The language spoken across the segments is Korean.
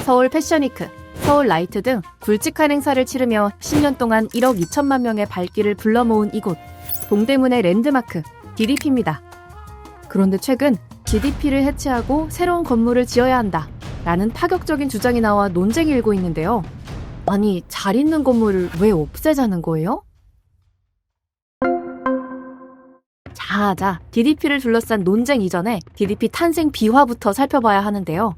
서울 패션위크, 서울 라이트 등 굵직한 행사를 치르며 10년 동안 1억 2천만 명의 발길을 불러 모은 이곳, 동대문의 랜드마크, DDP입니다. 그런데 최근 DDP를 해체하고 새로운 건물을 지어야 한다 라는 파격적인 주장이 나와 논쟁이 일고 있는데요. 아니, 잘 있는 건물을 왜 없애자는 거예요? 자, DDP를 둘러싼 논쟁 이전에 DDP 탄생 비화부터 살펴봐야 하는데요.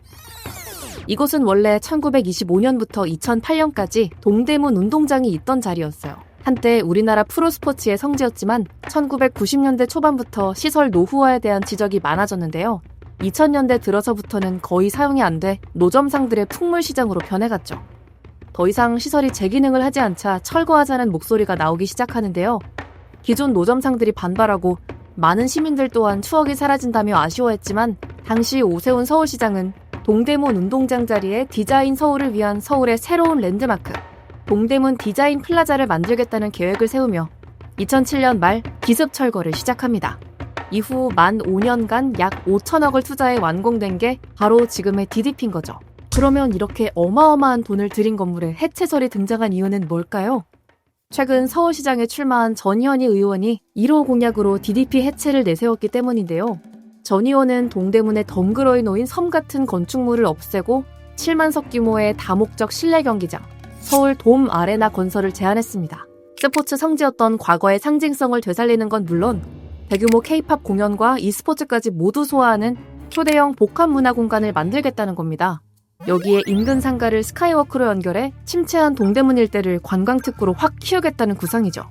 이곳은 원래 1925년부터 2008년까지 동대문 운동장이 있던 자리였어요. 한때 우리나라 프로스포츠의 성지였지만 1990년대 초반부터 시설 노후화에 대한 지적이 많아졌는데요. 2000년대 들어서부터는 거의 사용이 안 돼 노점상들의 풍물시장으로 변해갔죠. 더 이상 시설이 제 기능을 하지 않자 철거하자는 목소리가 나오기 시작하는데요. 기존 노점상들이 반발하고 많은 시민들 또한 추억이 사라진다며 아쉬워했지만 당시 오세훈 서울시장은 동대문 운동장 자리에 디자인 서울을 위한 서울의 새로운 랜드마크, 동대문 디자인 플라자를 만들겠다는 계획을 세우며 2007년 말 기습 철거를 시작합니다. 이후 만 5년간 약 5천억을 투자해 완공된 게 바로 지금의 DDP인 거죠. 그러면 이렇게 어마어마한 돈을 들인 건물에 해체설이 등장한 이유는 뭘까요? 최근 서울시장에 출마한 전희원희 의원이 1호 공약으로 DDP 해체를 내세웠기 때문인데요. 전 의원은 동대문에 덩그러이 놓인 섬 같은 건축물을 없애고 7만석 규모의 다목적 실내 경기장, 서울 돔 아레나 건설을 제안했습니다. 스포츠 성지였던 과거의 상징성을 되살리는 건 물론 대규모 K-팝 공연과 e스포츠까지 모두 소화하는 초대형 복합 문화 공간을 만들겠다는 겁니다. 여기에 인근 상가를 스카이워크로 연결해 침체한 동대문 일대를 관광특구로 확 키우겠다는 구상이죠.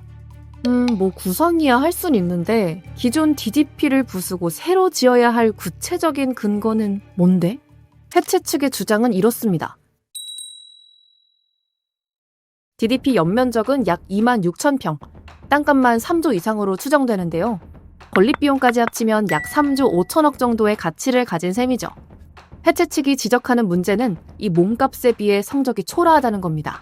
구상이야 할 순 있는데 기존 DDP를 부수고 새로 지어야 할 구체적인 근거는 뭔데? 해체 측의 주장은 이렇습니다. DDP 연면적은 약 2만 6천 평, 땅값만 3조 이상으로 추정되는데요. 건립비용까지 합치면 약 3조 5천억 정도의 가치를 가진 셈이죠. 해체 측이 지적하는 문제는 이 몸값에 비해 성적이 초라하다는 겁니다.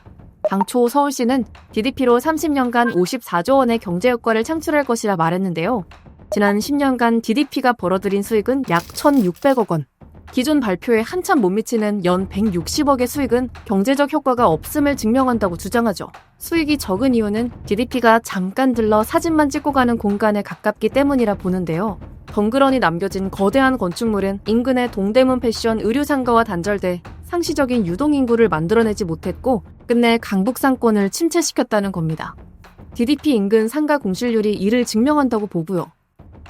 당초 서울시는 DDP로 30년간 54조 원의 경제 효과를 창출할 것이라 말했는데요. 지난 10년간 DDP가 벌어들인 수익은 약 1,600억 원. 기존 발표에 한참 못 미치는 연 160억의 수익은 경제적 효과가 없음을 증명한다고 주장하죠. 수익이 적은 이유는 DDP가 잠깐 들러 사진만 찍고 가는 공간에 가깝기 때문이라 보는데요. 덩그러니 남겨진 거대한 건축물은 인근의 동대문 패션 의류상가와 단절돼 상시적인 유동인구를 만들어내지 못했고 끝내 강북 상권을 침체시켰다는 겁니다. DDP 인근 상가 공실률이 이를 증명한다고 보고요.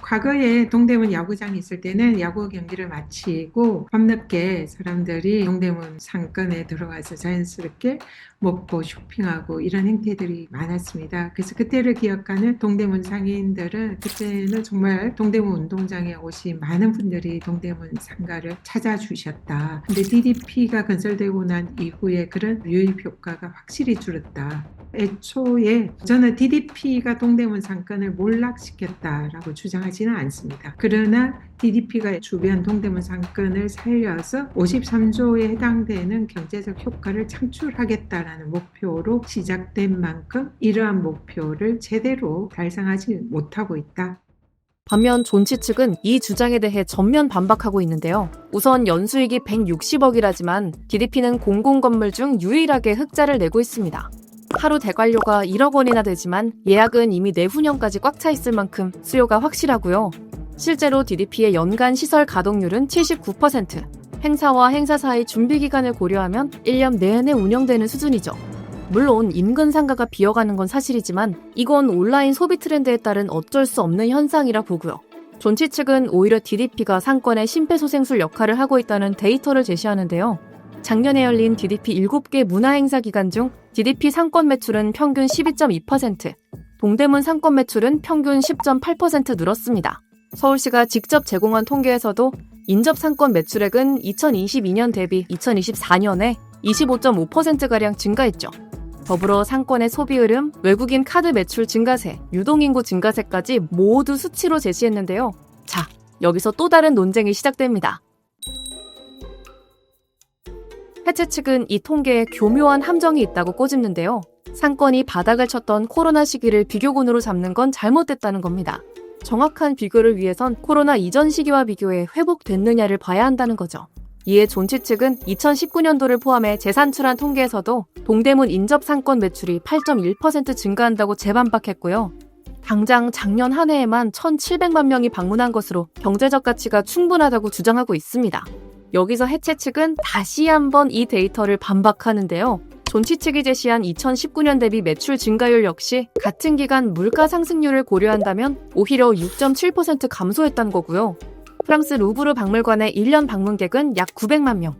과거에 동대문 야구장이 있을 때는 야구 경기를 마치고 밤늦게 사람들이 동대문 상권에 들어가서 자연스럽게 먹고 쇼핑하고 이런 행태들이 많았습니다. 그래서 그때를 기억하는 동대문 상인들은 그때는 정말 동대문 운동장에 오신 많은 분들이 동대문 상가를 찾아주셨다. 근데 DDP가 건설되고 난 이후에 그런 유입 효과가 확실히 줄었다. 애초에 저는 DDP가 동대문 상권을 몰락시켰다라고 주장하지는 않습니다. 그러나 DDP가 주변 동대문 상권을 살려서 53조에 해당되는 경제적 효과를 창출하겠다라는 목표로 시작된 만큼 이러한 목표를 제대로 달성하지 못하고 있다. 반면 존치 측은 이 주장에 대해 전면 반박하고 있는데요. 우선 연수익이 160억이라지만 DDP는 공공건물 중 유일하게 흑자를 내고 있습니다. 하루 대관료가 1억 원이나 되지만 예약은 이미 내후년까지 꽉 차 있을 만큼 수요가 확실하고요. 실제로 DDP의 연간 시설 가동률은 79%, 행사와 행사 사이 준비기간을 고려하면 1년 내내 운영되는 수준이죠. 물론 인근 상가가 비어가는 건 사실이지만 이건 온라인 소비 트렌드에 따른 어쩔 수 없는 현상이라 보고요. 존치 측은 오히려 DDP가 상권의 심폐소생술 역할을 하고 있다는 데이터를 제시하는데요. 작년에 열린 DDP 7개 문화행사 기간 중 DDP 상권 매출은 평균 12.2%, 동대문 상권 매출은 평균 10.8% 늘었습니다. 서울시가 직접 제공한 통계에서도 인접 상권 매출액은 2022년 대비 2024년에 25.5%가량 증가했죠. 더불어 상권의 소비 흐름, 외국인 카드 매출 증가세, 유동인구 증가세까지 모두 수치로 제시했는데요. 자, 여기서 또 다른 논쟁이 시작됩니다. 해체 측은 이 통계에 교묘한 함정이 있다고 꼬집는데요. 상권이 바닥을 쳤던 코로나 시기를 비교군으로 잡는 건 잘못됐다는 겁니다. 정확한 비교를 위해선 코로나 이전 시기와 비교해 회복됐느냐를 봐야 한다는 거죠. 이에 존치 측은 2019년도를 포함해 재산출한 통계에서도 동대문 인접 상권 매출이 8.1% 증가한다고 재반박했고요. 당장 작년 한 해에만 1,700만 명이 방문한 것으로 경제적 가치가 충분하다고 주장하고 있습니다. 여기서 해체 측은 다시 한번 이 데이터를 반박하는데요. 존치 측이 제시한 2019년 대비 매출 증가율 역시 같은 기간 물가 상승률을 고려한다면 오히려 6.7% 감소했다는 거고요. 프랑스 루브르 박물관의 1년 방문객은 약 900만 명,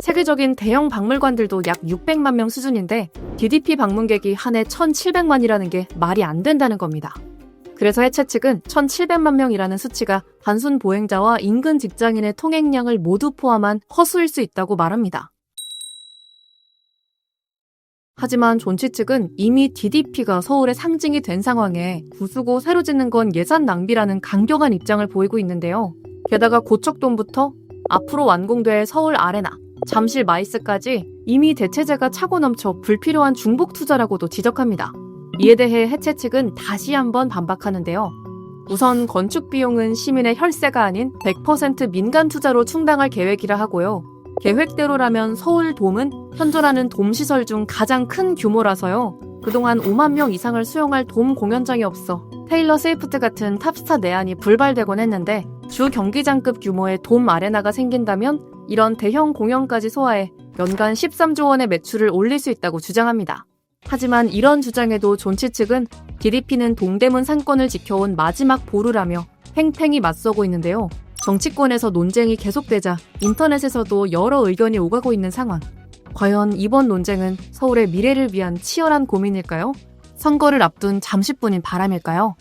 세계적인 대형 박물관들도 약 600만 명 수준인데 DDP 방문객이 한 해 1,700만이라는 게 말이 안 된다는 겁니다. 그래서 해체 측은 1,700만 명이라는 수치가 단순 보행자와 인근 직장인의 통행량을 모두 포함한 허수일 수 있다고 말합니다. 하지만 존치 측은 이미 DDP가 서울의 상징이 된 상황에 부수고 새로 짓는 건 예산 낭비라는 강경한 입장을 보이고 있는데요. 게다가 고척돔부터 앞으로 완공될 서울 아레나, 잠실 마이스까지 이미 대체재가 차고 넘쳐 불필요한 중복 투자라고도 지적합니다. 이에 대해 해체 측은 다시 한번 반박하는데요. 우선 건축 비용은 시민의 혈세가 아닌 100% 민간 투자로 충당할 계획이라 하고요. 계획대로라면 서울돔은 현존하는 돔 시설 중 가장 큰 규모라서요. 그동안 5만 명 이상을 수용할 돔 공연장이 없어 테일러 스위프트 같은 탑스타 내한이 불발되곤 했는데 주 경기장급 규모의 돔 아레나가 생긴다면 이런 대형 공연까지 소화해 연간 13조 원의 매출을 올릴 수 있다고 주장합니다. 하지만 이런 주장에도 존치 측은 DDP는 동대문 상권을 지켜온 마지막 보루라며 팽팽히 맞서고 있는데요. 정치권에서 논쟁이 계속되자 인터넷에서도 여러 의견이 오가고 있는 상황. 과연 이번 논쟁은 서울의 미래를 위한 치열한 고민일까요? 선거를 앞둔 잠시뿐인 바람일까요?